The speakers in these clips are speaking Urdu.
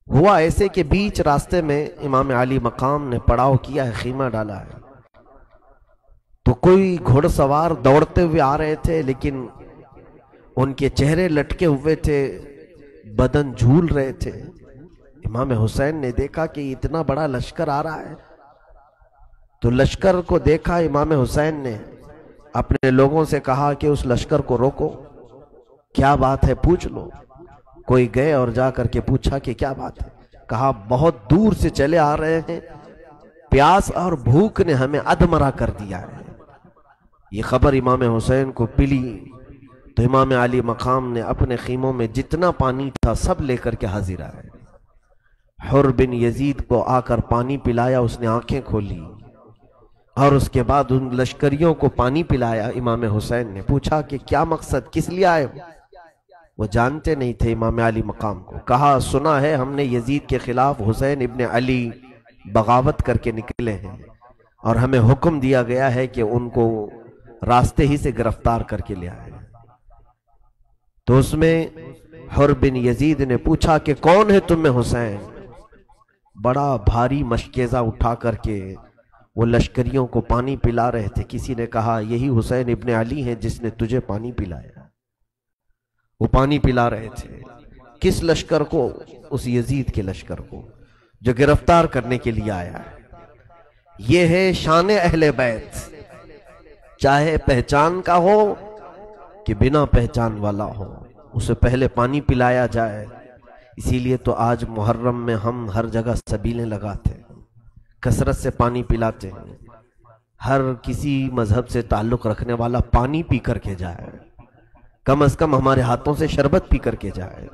ہوا ایسے کہ بیچ راستے میں امام علی مقام نے پڑاؤ کیا ہے، خیمہ ڈالا ہے، تو کوئی گھوڑ سوار دوڑتے ہوئے آ رہے تھے، لیکن ان کے چہرے لٹکے ہوئے تھے، بدن جھول رہے تھے۔ امام حسین نے دیکھا کہ اتنا بڑا لشکر آ رہا ہے، تو لشکر کو دیکھا امام حسین نے اپنے لوگوں سے کہا کہ اس لشکر کو روکو، کیا بات ہے پوچھ لو۔ کوئی گئے اور جا کر کے پوچھا کہ کیا بات ہے، کہا بہت دور سے چلے آ رہے ہیں، پیاس اور بھوک نے ہمیں ادمرا کر دیا ہے۔ یہ خبر امام حسین کو پلی تو امام علی مقام نے اپنے خیموں میں جتنا پانی تھا سب لے کر کے حاضر آئے۔ حر بن یزید کو آ کر پانی پلایا، اس نے آنکھیں کھولی اور اس کے بعد ان لشکریوں کو پانی پلایا۔ امام حسین نے پوچھا کہ کیا مقصد، کس لیے آئے ہو؟ وہ جانتے نہیں تھے امام علی مقام کو۔ کہا سنا ہے ہم نے یزید کے خلاف حسین ابن علی بغاوت کر کے نکلے ہیں، اور ہمیں حکم دیا گیا ہے کہ ان کو راستے ہی سے گرفتار کر کے لے آئے۔ تو اس میں حر بن یزید نے پوچھا کہ کون ہے تم میں حسین؟ بڑا بھاری مشکیزہ اٹھا کر کے وہ لشکریوں کو پانی پلا رہے تھے۔ کسی نے کہا یہی حسین ابن علی ہیں جس نے تجھے پانی پلایا۔ وہ پانی پلا رہے تھے کس لشکر کو؟ اس یزید کے لشکر کو جو گرفتار کرنے کے لیے آیا ہے۔ یہ ہے شان اہل بیت، چاہے پہچان کا ہو کہ بنا پہچان والا ہو، اسے پہلے پانی پلایا جائے۔ اسی لیے تو آج محرم میں ہم ہر جگہ سبیلیں لگاتے ہیں، کثرت سے پانی پلاتے ہیں۔ ہر کسی مذہب سے تعلق رکھنے والا پانی پی کر کے جائے، کم از کم ہمارے ہاتھوں سے شربت پی کر کے جائے۔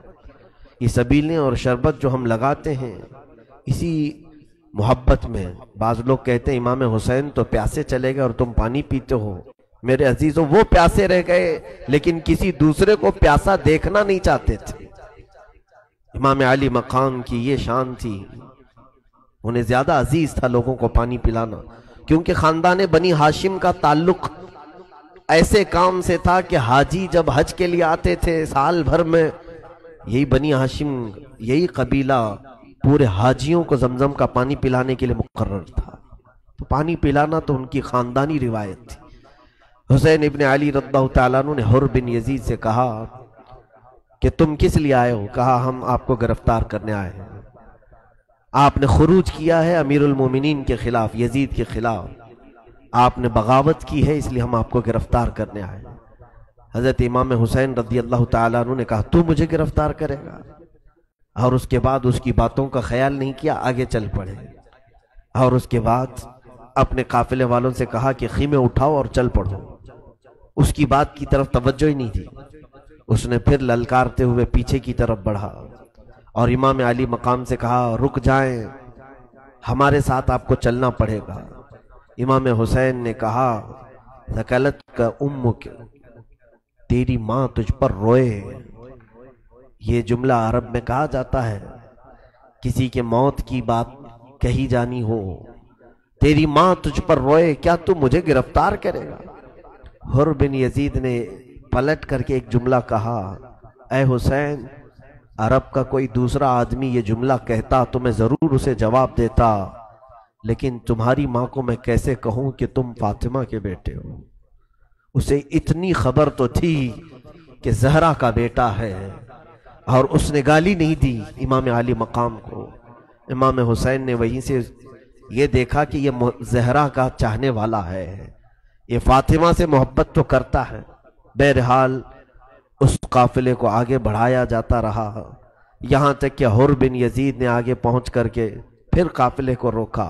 یہ سبیلیں اور شربت جو ہم لگاتے ہیں اسی محبت میں۔ بعض لوگ کہتے ہیں امام حسین تو پیاسے چلے گئے اور تم پانی پیتے ہو۔ میرے عزیزوں، وہ پیاسے رہ گئے لیکن کسی دوسرے کو پیاسا دیکھنا نہیں چاہتے تھے۔ امام علی مقام کی یہ شان تھی، انہیں زیادہ عزیز تھا لوگوں کو پانی پلانا، کیونکہ خاندان بنی ہاشم کا تعلق ایسے کام سے تھا کہ حاجی جب حج کے لیے آتے تھے سال بھر میں، یہی بنی ہاشم، یہی قبیلہ پورے حاجیوں کو زمزم کا پانی پلانے کے لیے مقرر تھا۔ تو پانی پلانا تو ان کی خاندانی روایت تھی۔ حسین ابن علی رضی اللہ تعالیٰ عنہ نے حر بن یزید سے کہا کہ تم کس لیے آئے ہو؟ کہا ہم آپ کو گرفتار کرنے آئے ہیں، آپ نے خروج کیا ہے امیر المومنین کے خلاف، یزید کے خلاف، آپ نے بغاوت کی ہے، اس لیے ہم آپ کو گرفتار کرنے آئے ہیں۔ حضرت امام حسین رضی اللہ تعالیٰ عنہ نے کہا تو مجھے گرفتار کرے گا؟ اور اس کے بعد اس کی باتوں کا خیال نہیں کیا، آگے چل پڑے، اور اس کے بعد اپنے قافلے والوں سے کہا کہ خیمے اٹھاؤ اور چل پڑو۔ اس کی بات کی طرف توجہ ہی نہیں تھی، اس نے پھر للکارتے ہوئے پیچھے کی طرف بڑھا اور امام علی مقام سے کہا رک جائیں، ہمارے ساتھ آپ کو چلنا پڑے گا۔ امام حسین نے کہا ثقلت کا امک، تیری ماں تجھ پر روئے۔ یہ جملہ عرب میں کہا جاتا ہے، کسی کے موت کی بات کہی جانی ہو، تیری ماں تجھ پر روئے، کیا تو مجھے گرفتار کرے گا؟ حر بن یزید نے پلٹ کر کے ایک جملہ کہا، اے حسین، عرب کا کوئی دوسرا آدمی یہ جملہ کہتا تو میں ضرور اسے جواب دیتا، لیکن تمہاری ماں کو میں کیسے کہوں کہ تم فاطمہ کے بیٹے ہو؟ اسے اتنی خبر تو تھی کہ زہرا کا بیٹا ہے، اور اس نے گالی نہیں دی امام علی مقام کو۔ امام حسین نے وہیں سے یہ دیکھا کہ یہ زہرا کا چاہنے والا ہے، یہ فاطمہ سے محبت تو کرتا ہے۔ بہرحال اس قافلے کو آگے بڑھایا جاتا رہا، یہاں تک کہ حر بن یزید نے آگے پہنچ کر کے پھر قافلے کو روکا۔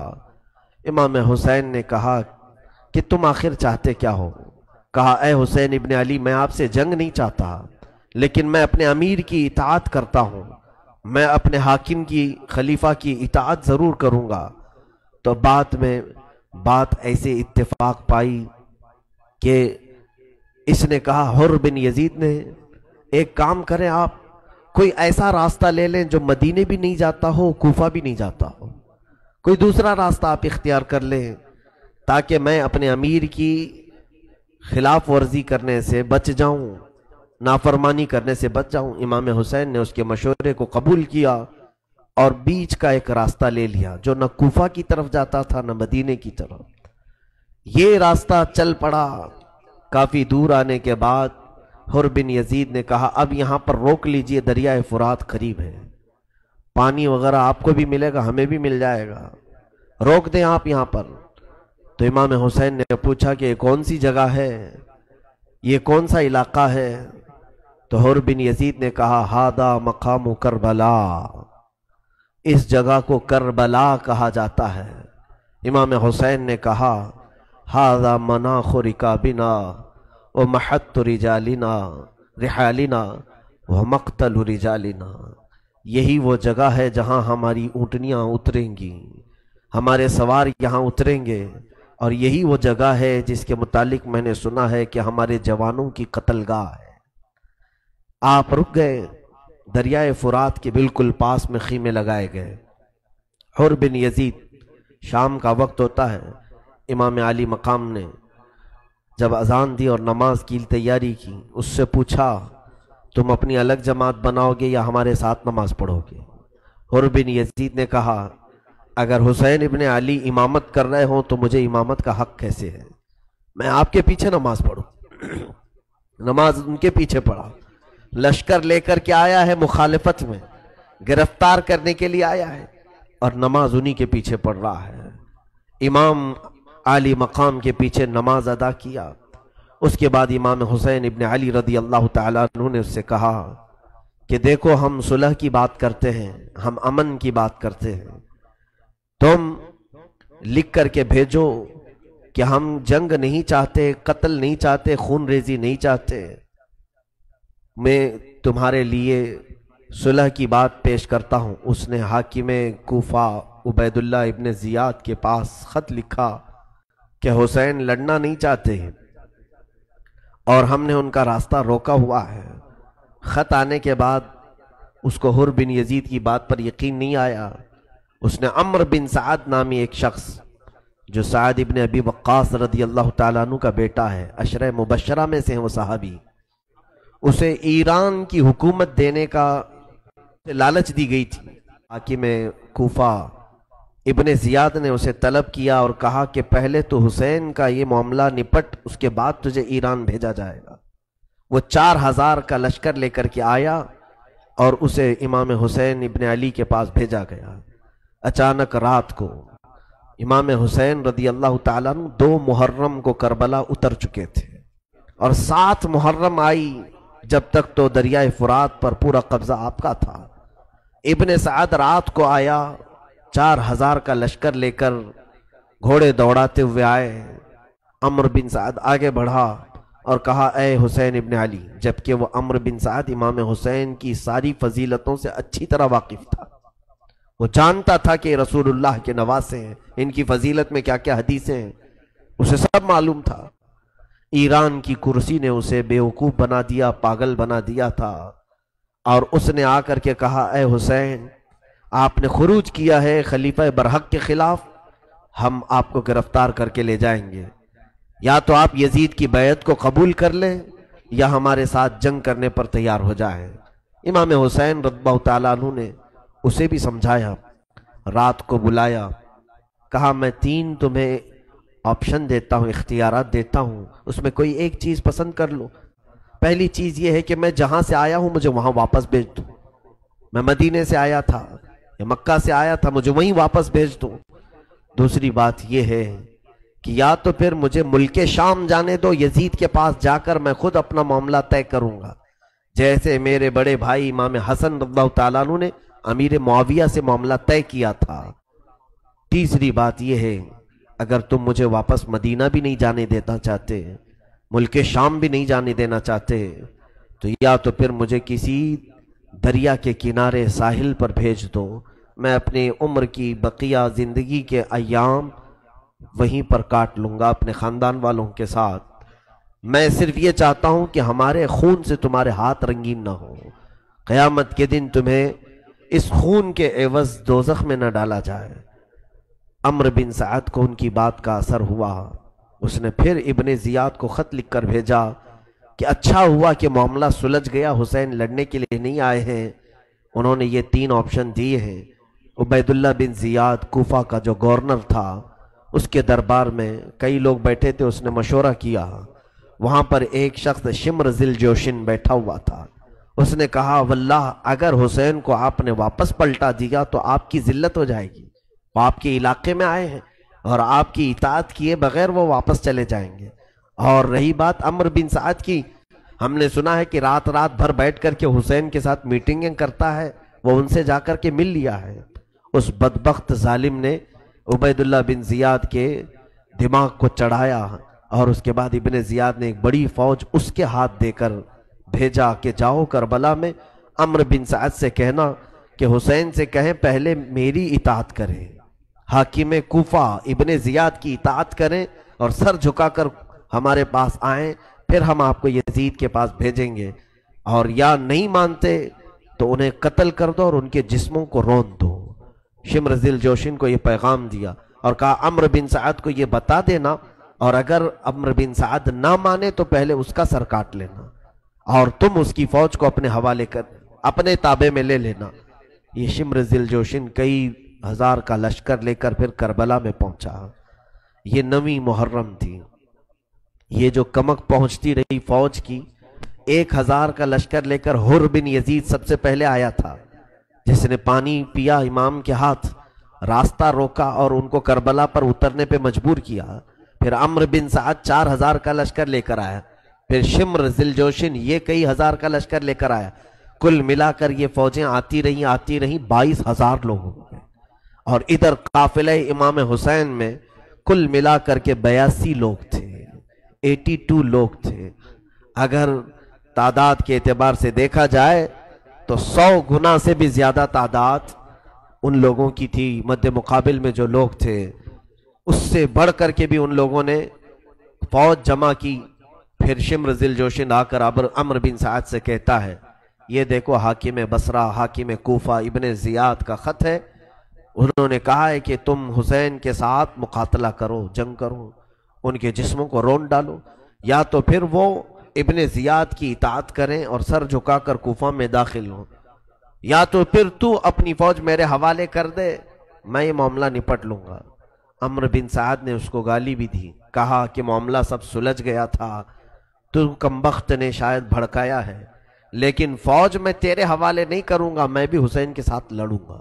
امام حسین نے کہا کہ تم آخر چاہتے کیا ہو؟ کہا اے حسین ابن علی، میں آپ سے جنگ نہیں چاہتا، لیکن میں اپنے امیر کی اطاعت کرتا ہوں، میں اپنے حاکم کی، خلیفہ کی اطاعت ضرور کروں گا۔ تو بعد میں بات ایسے اتفاق پائی کہ اس نے کہا، حر بن یزید نے، ایک کام کریں آپ، کوئی ایسا راستہ لے لیں جو مدینے بھی نہیں جاتا ہو، کوفہ بھی نہیں جاتا ہو، کوئی دوسرا راستہ آپ اختیار کر لیں تاکہ میں اپنے امیر کی خلاف ورزی کرنے سے بچ جاؤں، نافرمانی کرنے سے بچ جاؤں۔ امام حسین نے اس کے مشورے کو قبول کیا اور بیچ کا ایک راستہ لے لیا جو نہ کوفہ کی طرف جاتا تھا نہ مدینے کی طرف. یہ راستہ چل پڑا. کافی دور آنے کے بعد حر بن یزید نے کہا اب یہاں پر روک لیجئے، دریائے فرات قریب ہے، پانی وغیرہ آپ کو بھی ملے گا، ہمیں بھی مل جائے گا، روک دیں آپ یہاں پر. تو امام حسین نے پوچھا کہ یہ کون سی جگہ ہے، یہ کون سا علاقہ ہے؟ تو حر بن یزید نے کہا ہادا مقام کربلا، اس جگہ کو کربلا کہا جاتا ہے. امام حسین نے کہا ہاذا مناخ رکابنا ومحط رجالنا رحالنا ومقتل رجالنا، یہی وہ جگہ ہے جہاں ہماری اونٹنیاں اتریں گی، ہمارے سوار یہاں اتریں گے، اور یہی وہ جگہ ہے جس کے متعلق میں نے سنا ہے کہ ہمارے جوانوں کی قتل گاہ ہے. آپ رک گئے. دریائے فرات کے بالکل پاس میں خیمے لگائے گئے. حر بن یزید، شام کا وقت ہوتا ہے، امام علی مقام نے جب اذان دی اور نماز کی تیاری کی، اس سے پوچھا تم اپنی الگ جماعت بناؤ گے یا ہمارے ساتھ نماز پڑھو گے؟ حر بن یزید نے کہا اگر حسین ابن علی امامت کر رہے ہوں تو مجھے امامت کا حق کیسے ہے؟ میں آپ کے پیچھے نماز پڑھوں. نماز ان کے پیچھے پڑھا. لشکر لے کر کے آیا ہے، مخالفت میں گرفتار کرنے کے لیے آیا ہے، اور نماز انہی کے پیچھے پڑھ رہا ہے. امام علی مقام کے پیچھے نماز ادا کیا. اس کے بعد امام حسین ابن علی رضی اللہ تعالیٰ عنہ نے اس سے کہا کہ دیکھو ہم صلح کی بات کرتے ہیں، ہم امن کی بات کرتے ہیں، تم لکھ کر کے بھیجو کہ ہم جنگ نہیں چاہتے، قتل نہیں چاہتے، خون ریزی نہیں چاہتے. میں تمہارے لیے صلح کی بات پیش کرتا ہوں. اس نے حاکم کوفہ عبید اللہ ابن زیاد کے پاس خط لکھا کہ حسین لڑنا نہیں چاہتے ہیں اور ہم نے ان کا راستہ روکا ہوا ہے. خط آنے کے بعد اس کو حر بن یزید کی بات پر یقین نہیں آیا. اس نے عمرو بن سعد نامی ایک شخص جو سعد ابن ابی وقاص رضی اللہ تعالیٰ عنہ کا بیٹا ہے، عشرہ مبشرہ میں سے ہیں وہ صحابی، اسے ایران کی حکومت دینے کا لالچ دی گئی تھی. حاکم کوفہ ابن زیاد نے اسے طلب کیا اور کہا کہ پہلے تو حسین کا یہ معاملہ نپٹ، اس کے بعد تجھے ایران بھیجا جائے گا. وہ 4000 کا لشکر لے کر کے آیا اور اسے امام حسین ابن علی کے پاس بھیجا گیا. اچانک رات کو امام حسین رضی اللہ تعالیٰ عنہ 2 محرم کو کربلا اتر چکے تھے، اور 7 محرم آئی جب تک تو دریائے فرات پر پورا قبضہ آپ کا تھا. ابن سعد رات کو آیا، 4000 کا لشکر لے کر گھوڑے دوڑاتے ہوئے آئے. عمرو بن سعد آگے بڑھا اور کہا اے حسین ابن علی، جبکہ وہ عمرو بن سعد امام حسین کی ساری فضیلتوں سے اچھی طرح واقف تھا. وہ جانتا تھا کہ رسول اللہ کے نواسے ہیں، ان کی فضیلت میں کیا کیا حدیثیں ہیں، اسے سب معلوم تھا. ایران کی کرسی نے اسے بیوقوف بنا دیا، پاگل بنا دیا تھا، اور اس نے آ کر کے کہا اے حسین، آپ نے خروج کیا ہے خلیفہ برحق کے خلاف، ہم آپ کو گرفتار کر کے لے جائیں گے، یا تو آپ یزید کی بیعت کو قبول کر لیں یا ہمارے ساتھ جنگ کرنے پر تیار ہو جائیں. امام حسین رضی اللہ تعالیٰ عنہ نے اسے بھی سمجھایا، رات کو بلایا، کہا میں 3 تمہیں آپشن دیتا ہوں، اختیارات دیتا ہوں، اس میں کوئی ایک چیز پسند کر لو. پہلی چیز یہ ہے کہ میں جہاں سے آیا ہوں مجھے وہاں واپس بھیج دو. میں مدینے سے آیا تھا یا مکہ سے آیا تھا، مجھے وہیں واپس بھیج دو. دوسری بات یہ ہے کہ یا تو پھر مجھے ملک شام جانے دو، یزید کے پاس جا کر میں خود اپنا معاملہ طے کروں گا، جیسے میرے بڑے بھائی امام حسن رضی اللہ تعالیٰ عنہ نے امیر معاویہ سے معاملہ طے کیا تھا. تیسری بات یہ ہے اگر تم مجھے واپس مدینہ بھی نہیں جانے دینا چاہتے، ملک شام بھی نہیں جانے دینا چاہتے، تو یا تو پھر مجھے کسی دریا کے کنارے ساحل پر بھیج دو، میں اپنی عمر کی بقیہ زندگی کے ایام وہیں پر کاٹ لوں گا اپنے خاندان والوں کے ساتھ. میں صرف یہ چاہتا ہوں کہ ہمارے خون سے تمہارے ہاتھ رنگین نہ ہو، قیامت کے دن تمہیں اس خون کے عوض دوزخ میں نہ ڈالا جائے. عمرو بن سعد کو ان کی بات کا اثر ہوا. اس نے پھر ابن زیاد کو خط لکھ کر بھیجا کہ اچھا ہوا کہ معاملہ سلجھ گیا، حسین لڑنے کے لیے نہیں آئے ہیں، انہوں نے یہ 3 آپشن دیے ہیں، عبیداللہ بن زیاد کوفہ کا جو گورنر تھا، اس کے دربار میں کئی لوگ بیٹھے تھے، اس نے مشورہ کیا۔ وہاں پر ایک شخص شمر ذل جوشن بیٹھا ہوا تھا۔ اس نے کہا واللہ اگر حسین کو آپ نے واپس پلٹا دیا تو آپ کی ذلت ہو جائے گی، وہ آپ کے علاقے میں آئے ہیں اور آپ کی اطاعت کیے بغیر وہ واپس چلے جائیں گے۔ اور رہی بات عمرو بن سعد کی، ہم نے سنا ہے کہ رات بھر بیٹھ کر کے حسین کے ساتھ میٹنگیں کرتا ہے، وہ ان سے جا کر کے مل لیا ہے۔ اس بدبخت ظالم نے عبیداللہ بن زیاد کے دماغ کو چڑھایا اور اس کے بعد ابن زیاد نے ایک بڑی فوج اس کے ہاتھ دے کر بھیجا کہ جاؤ کربلا میں عمرو بن سعد سے کہنا کہ حسین سے کہیں پہلے میری اطاعت کریں، حاکم کوفہ ابن زیاد کی اطاعت کریں اور سر جھکا کر ہمارے پاس آئیں، پھر ہم آپ کو یزید کے پاس بھیجیں گے، اور یا نہیں مانتے تو انہیں قتل کر دو اور ان کے جسموں کو رون دو۔ شمر ذل جوشن کو یہ پیغام دیا اور کہا عمرو بن سعد کو یہ بتا دینا، اور اگر عمرو بن سعد نہ مانے تو پہلے اس کا سر کاٹ لینا اور تم اس کی فوج کو اپنے حوالے کر اپنے تابع میں لے لینا۔ یہ شمر ذل جوشن کئی ہزار کا لشکر لے کر پھر کربلا میں پہنچا۔ یہ 9 محرم تھی۔ یہ جو کمک پہنچتی رہی فوج کی، 1000 کا لشکر لے کر حر بن یزید سب سے پہلے آیا تھا، جس نے پانی پیا امام کے ہاتھ، راستہ روکا اور ان کو کربلا پر اترنے پہ مجبور کیا۔ پھر عمرو بن سعد 4000 کا لشکر لے کر آیا، پھر شمر ذل جوشن یہ کئی ہزار کا لشکر لے کر آیا۔ کل ملا کر یہ فوجیں آتی رہیں 22,000 لوگ ہو گئے، اور ادھر قافلہ امام حسین میں کل ملا کر کے 82 لوگ تھے، 82 لوگ تھے۔ اگر تعداد کے اعتبار سے دیکھا جائے تو 100 گنا سے بھی زیادہ تعداد ان لوگوں کی تھی۔ مد مقابل میں جو لوگ تھے اس سے بڑھ کر کے بھی ان لوگوں نے فوج جمع کی۔ پھر شمر ذل جوشن آ کر عمرو بن سعد سے کہتا ہے یہ دیکھو حاکم بصرہ حاکم کوفہ ابن زیاد کا خط ہے، انہوں نے کہا ہے کہ تم حسین کے ساتھ مقاتلہ کرو، جنگ کرو، ان کے جسموں کو رون ڈالو، یا تو پھر وہ ابن زیاد کی اطاعت کریں اور سر جھکا کر کوفہ میں داخل ہوں، یا تو پھر تو اپنی فوج میرے حوالے کر دے، میں یہ معاملہ نپٹ لوں گا۔ عمرو بن سعد نے اس کو گالی بھی دی، کہا کہ معاملہ سب سلجھ گیا تھا، تو کمبخت نے شاید بھڑکایا ہے، لیکن فوج میں تیرے حوالے نہیں کروں گا، میں بھی حسین کے ساتھ لڑوں گا۔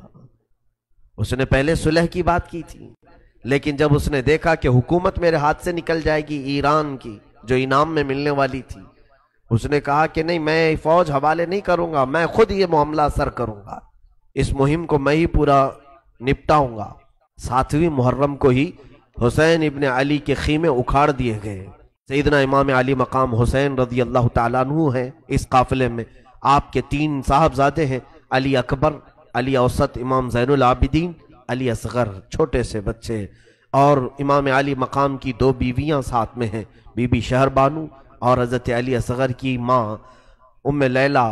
اس نے پہلے صلح کی بات کی تھی، لیکن جب اس نے دیکھا کہ حکومت میرے ہاتھ سے نکل جائے گی ایران کی جو انعام میں ملنے والی تھی، اس نے کہا کہ نہیں، میں فوج حوالے نہیں کروں گا، میں خود یہ معاملہ سر کروں گا، اس مہم کو میں ہی پورا نپٹاؤں گا۔ 7ویں محرم کو ہی حسین ابن علی کے خیمے اکھاڑ دیے گئے۔ سیدنا امام علی مقام حسین رضی اللہ تعالیٰ عنہ ہیں اس قافلے میں، آپ کے 3 صاحبزادے ہیں، علی اکبر، علی اوسط، امام زین العابدین، علی اصغر، چھوٹے سے بچے، اور امام علی مقام کی 2 بیویاں ساتھ میں ہیں، بی بی شہر بانو اور حضرت علی اصغر کی ماں ام لیلہ،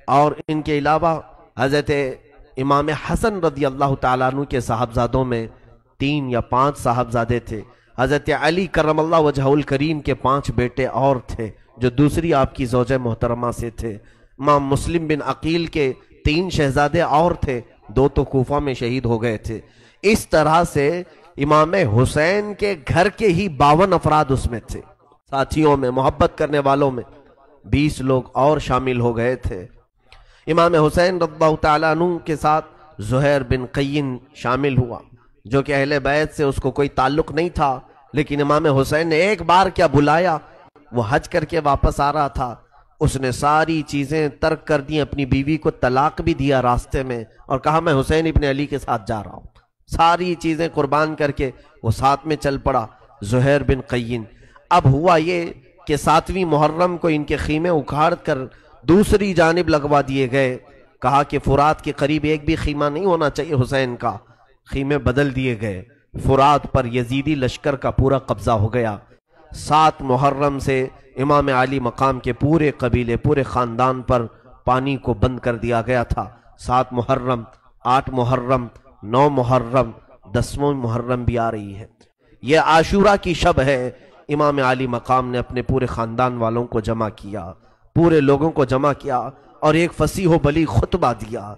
اور ان کے علاوہ حضرت امام حسن رضی اللہ تعالیٰ عنہ کے صاحبزادوں میں 3 یا 5 صاحبزادے تھے۔ حضرت علی کرم اللہ وجہہ الکریم کے 5 بیٹے اور تھے جو دوسری آپ کی زوجہ محترمہ سے تھے۔ امام مسلم بن عقیل کے 3 شہزادے اور تھے، 2 تو کوفہ میں شہید ہو گئے تھے۔ اس طرح سے امام حسین کے گھر کے ہی 52 افراد اس میں تھے، ساتھیوں میں، محبت کرنے والوں میں 20 لوگ اور شامل ہو گئے تھے۔ امام حسین رضی اللہ تعالیٰ عنہ کے ساتھ زہیر بن قین شامل ہوا، جو کہ اہل بیت سے اس کو کوئی تعلق نہیں تھا، لیکن امام حسین نے ایک بار کیا بلایا، وہ حج کر کے واپس آ رہا تھا، اس نے ساری چیزیں ترک کر دی، اپنی بیوی کو طلاق بھی دیا راستے میں، اور کہا میں حسین ابن علی کے ساتھ جا رہا ہوں، ساری چیزیں قربان کر کے وہ ساتھ میں چل پڑا، زہیر بن قین۔ اب ہوا یہ کہ 7ویں محرم کو ان کے خیمے اکھاڑ کر دوسری جانب لگوا دیے گئے، کہا کہ فرات کے قریب ایک بھی خیمہ نہیں ہونا چاہیے حسین کا، خیمے بدل دیے گئے، فرات پر یزیدی لشکر کا پورا قبضہ ہو گیا۔ 7 محرم سے امام علی مقام کے پورے قبیلے، پورے خاندان پر پانی کو بند کر دیا گیا تھا۔ 7 محرم، 8 محرم، 9 محرم، 10واں محرم بھی آ رہی ہے، یہ عاشورہ کی شب ہے۔ امام علی مقام نے اپنے پورے خاندان والوں کو جمع کیا، پورے لوگوں کو جمع کیا اور ایک فصیح و بلیغ خطبہ دیا۔